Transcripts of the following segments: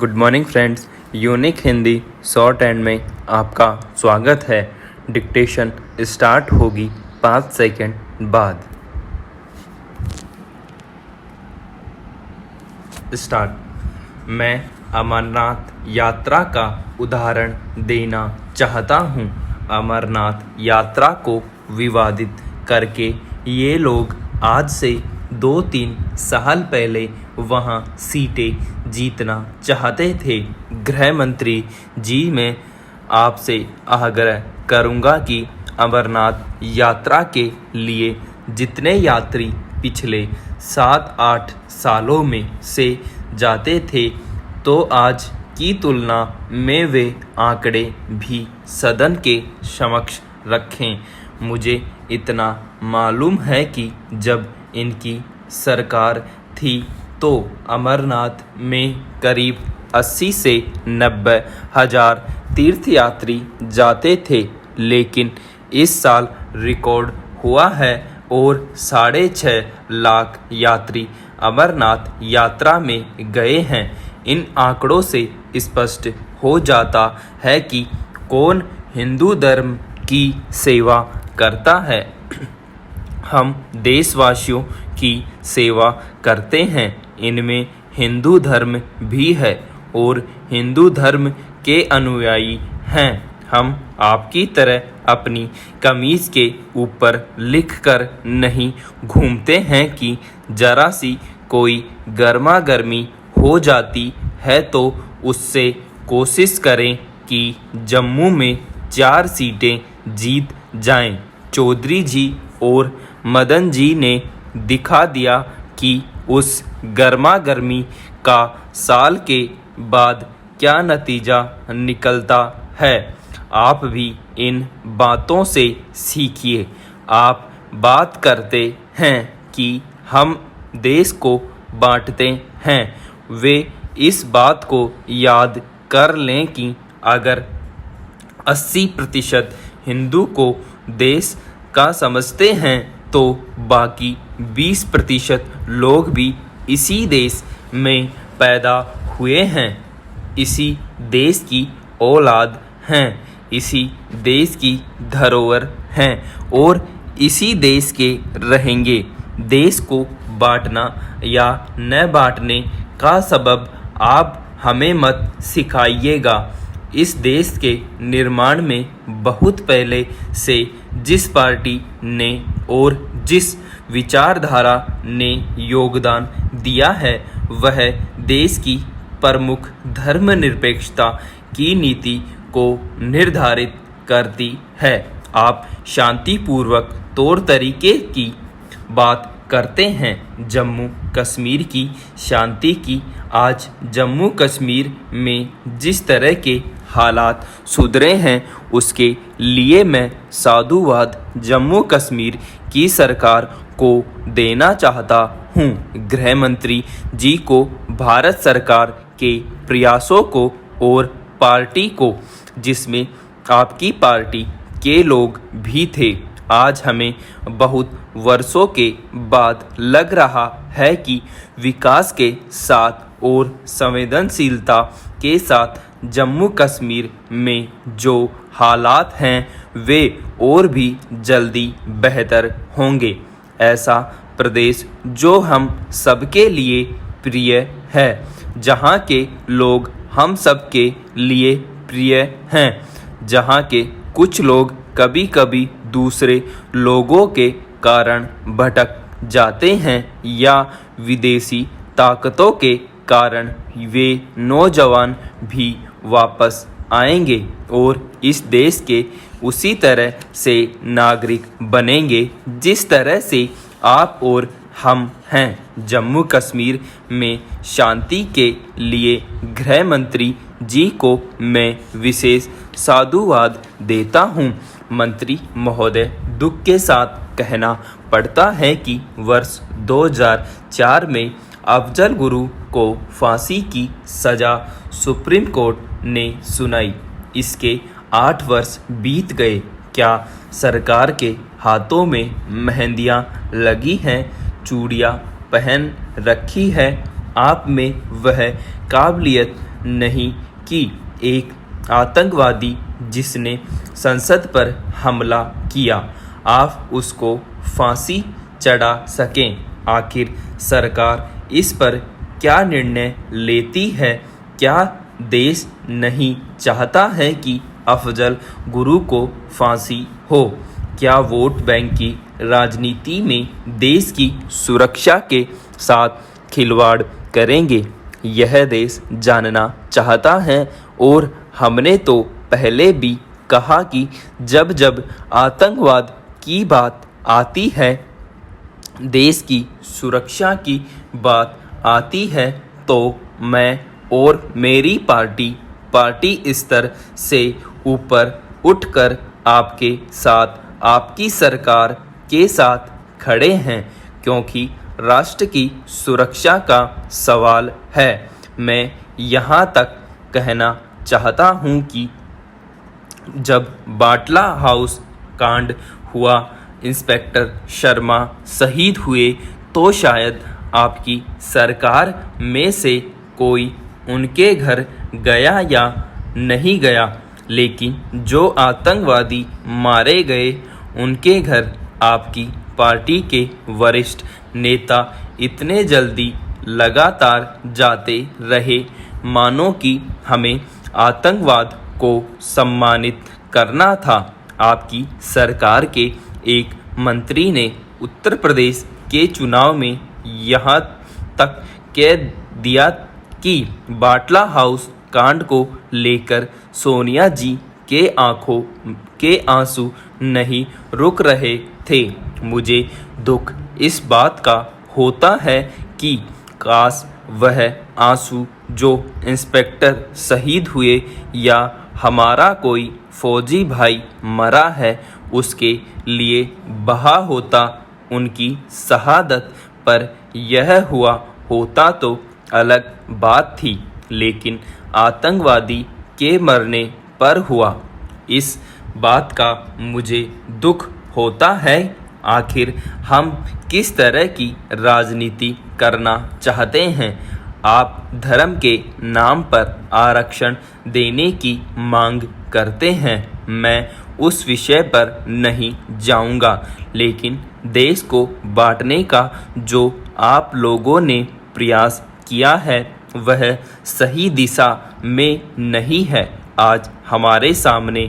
Good morning friends, unique Hindi short and में आपका स्वागत है। डिक्टेशन स्टार्ट होगी 5 सेकंड बाद। स्टार्ट। मैं अमरनाथ यात्रा का उदाहरण देना चाहता हूँ। अमरनाथ यात्रा को विवादित करके ये लोग आज से 2-3 साल पहले वहाँ सीटें जीतना चाहते थे। गृह मंत्री जी, मैं आपसे आग्रह करूँगा कि अमरनाथ यात्रा के लिए जितने यात्री पिछले 7-8 सालों में से जाते थे, तो आज की तुलना में वे आंकड़े भी सदन के समक्ष रखें। मुझे इतना मालूम है कि जब इनकी सरकार थी तो अमरनाथ में करीब 80 से 90 हज़ार तीर्थयात्री जाते थे, लेकिन इस साल रिकॉर्ड हुआ है और 6.5 लाख यात्री अमरनाथ यात्रा में गए हैं। इन आंकड़ों से स्पष्ट हो जाता है कि कौन हिंदू धर्म की सेवा करता है। हम देशवासियों की सेवा करते हैं, इनमें हिंदू धर्म भी है और हिंदू धर्म के अनुयायी हैं। हम आपकी तरह अपनी कमीज़ के ऊपर लिखकर नहीं घूमते हैं कि जरा सी कोई गर्मा गर्मी हो जाती है तो उससे कोशिश करें कि जम्मू में 4 सीटें जीत जाएं। चौधरी जी और मदन जी ने दिखा दिया कि उस गर्मा गर्मी का साल के बाद क्या नतीजा निकलता है। आप भी इन बातों से सीखिए। आप बात करते हैं कि हम देश को बांटते हैं, वे इस बात को याद कर लें कि अगर 80% हिंदू को देश का समझते हैं तो बाकी 20% लोग भी इसी देश में पैदा हुए हैं, इसी देश की औलाद हैं, इसी देश की धरोहर हैं और इसी देश के रहेंगे। देश को बांटना या न बांटने का सबब आप हमें मत सिखाइएगा। इस देश के निर्माण में बहुत पहले से जिस पार्टी ने और जिस विचारधारा ने योगदान दिया है, वह देश की प्रमुख धर्मनिरपेक्षता की नीति को निर्धारित करती है। आप शांतिपूर्वक तौर तरीके की बात करते हैं जम्मू कश्मीर की शांति की। आज जम्मू कश्मीर में जिस तरह के हालात सुधरे हैं, उसके लिए मैं साधुवाद जम्मू कश्मीर की सरकार को देना चाहता हूं। गृह मंत्री जी को, भारत सरकार के प्रयासों को और पार्टी को, जिसमें आपकी पार्टी के लोग भी थे। आज हमें बहुत वर्षों के बाद लग रहा है कि विकास के साथ और संवेदनशीलता के साथ जम्मू कश्मीर में जो हालात हैं वे और भी जल्दी बेहतर होंगे। ऐसा प्रदेश जो हम सबके लिए प्रिय है, जहाँ के लोग हम सबके लिए प्रिय हैं, जहाँ के कुछ लोग कभी कभी दूसरे लोगों के कारण भटक जाते हैं या विदेशी ताकतों के कारण वे नौजवान भी वापस आएंगे और इस देश के उसी तरह से नागरिक बनेंगे जिस तरह से आप और हम हैं। जम्मू कश्मीर में शांति के लिए गृह मंत्री जी को मैं विशेष साधुवाद देता हूं। मंत्री महोदय, दुख के साथ कहना पड़ता है कि वर्ष 2004 में अफजल गुरु को फांसी की सज़ा सुप्रीम कोर्ट ने सुनाई। इसके 8 वर्ष बीत गए। क्या सरकार के हाथों में मेहंदियाँ लगी हैं, चूड़ियाँ पहन रखी है, आप में वह काबिलियत नहीं कि एक आतंकवादी जिसने संसद पर हमला किया आप उसको फांसी चढ़ा सकें। आखिर सरकार इस पर क्या निर्णय लेती है? क्या देश नहीं चाहता है कि अफजल गुरु को फांसी हो? क्या वोट बैंक की राजनीति में देश की सुरक्षा के साथ खिलवाड़ करेंगे? यह देश जानना चाहता है। और हमने तो पहले भी कहा कि जब जब आतंकवाद की बात आती है, देश की सुरक्षा की बात आती है, तो मैं और मेरी पार्टी स्तर से ऊपर उठकर आपके साथ, आपकी सरकार के साथ खड़े हैं, क्योंकि राष्ट्र की सुरक्षा का सवाल है। मैं यहाँ तक कहना चाहता हूँ कि जब बाटला हाउस कांड हुआ, इंस्पेक्टर शर्मा शहीद हुए, तो शायद आपकी सरकार में से कोई उनके घर गया या नहीं गया, लेकिन जो आतंकवादी मारे गए उनके घर आपकी पार्टी के वरिष्ठ नेता इतने जल्दी लगातार जाते रहे, मानो कि हमें आतंकवाद को सम्मानित करना था। आपकी सरकार के एक मंत्री ने उत्तर प्रदेश के चुनाव में यहाँ तक कह दिया कि बाटला हाउस कांड को लेकर सोनिया जी के आंखों के आंसू नहीं रुक रहे थे। मुझे दुख इस बात का होता है कि काश वह आंसू जो इंस्पेक्टर शहीद हुए या हमारा कोई फौजी भाई मरा है उसके लिए बहा होता। उनकी शहादत पर यह हुआ होता तो अलग बात थी, लेकिन आतंकवादी के मरने पर हुआ। इस बात का मुझे दुख होता है। आखिर हम किस तरह की राजनीति करना चाहते हैं? आप धर्म के नाम पर आरक्षण देने की मांग करते हैं। मैं उस विषय पर नहीं जाऊंगा, लेकिन देश को बांटने का जो आप लोगों ने प्रयास किया है वह सही दिशा में नहीं है। आज हमारे सामने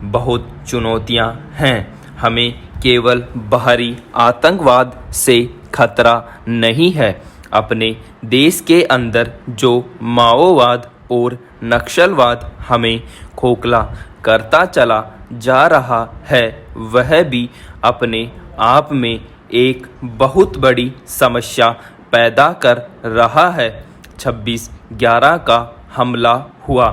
बहुत चुनौतियां हैं। हमें केवल बाहरी आतंकवाद से खतरा नहीं है, अपने देश के अंदर जो माओवाद और नक्सलवाद हमें खोखला करता चला जा रहा है वह भी अपने आप में एक बहुत बड़ी समस्या पैदा कर रहा है। 26/11 का हमला हुआ,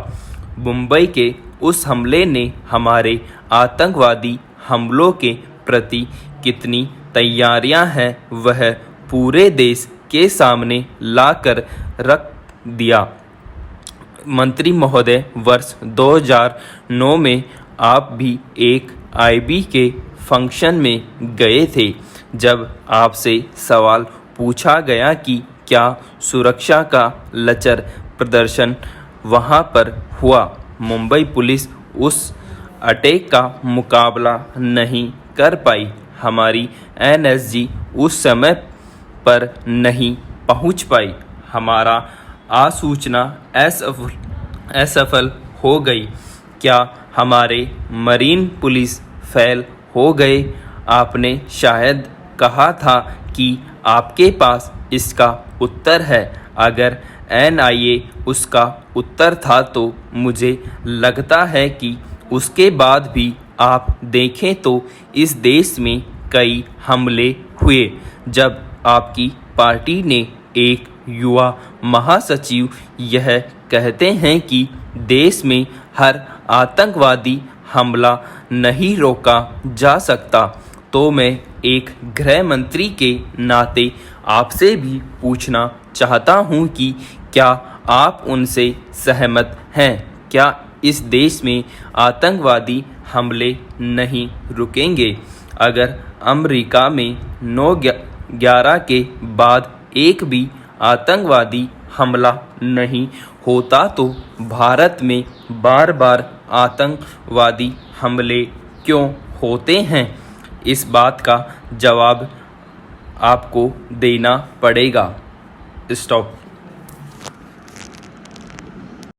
मुंबई के उस हमले ने हमारे आतंकवादी हमलों के प्रति कितनी तैयारियां हैं वह पूरे देश के सामने लाकर रख दिया। मंत्री महोदय, वर्ष 2009 में आप भी एक IB के फंक्शन में गए थे, जब आपसे सवाल पूछा गया कि क्या सुरक्षा का लचर प्रदर्शन वहां पर हुआ। मुंबई पुलिस उस अटैक का मुकाबला नहीं कर पाई। हमारी NSG उस समय पर नहीं पहुंच पाई। हमारा आसूचना असफल हो गई। क्या हमारे मरीन पुलिस फेल हो गए? आपने शायद कहा था कि आपके पास इसका उत्तर है। अगर NIA उसका उत्तर था तो मुझे लगता है कि उसके बाद भी आप देखें तो इस देश में कई हमले हुए। जब आपकी पार्टी ने एक युवा महासचिव यह कहते हैं कि देश में हर आतंकवादी हमला नहीं रोका जा सकता, तो मैं एक गृह मंत्री के नाते आपसे भी पूछना चाहता हूं कि क्या आप उनसे सहमत हैं? क्या इस देश में आतंकवादी हमले नहीं रुकेंगे? अगर अमेरिका में 9/11 के बाद एक भी आतंकवादी हमला नहीं होता तो भारत में बार बार आतंकवादी हमले क्यों होते हैं? इस बात का जवाब आपको देना पड़ेगा। स्टॉप।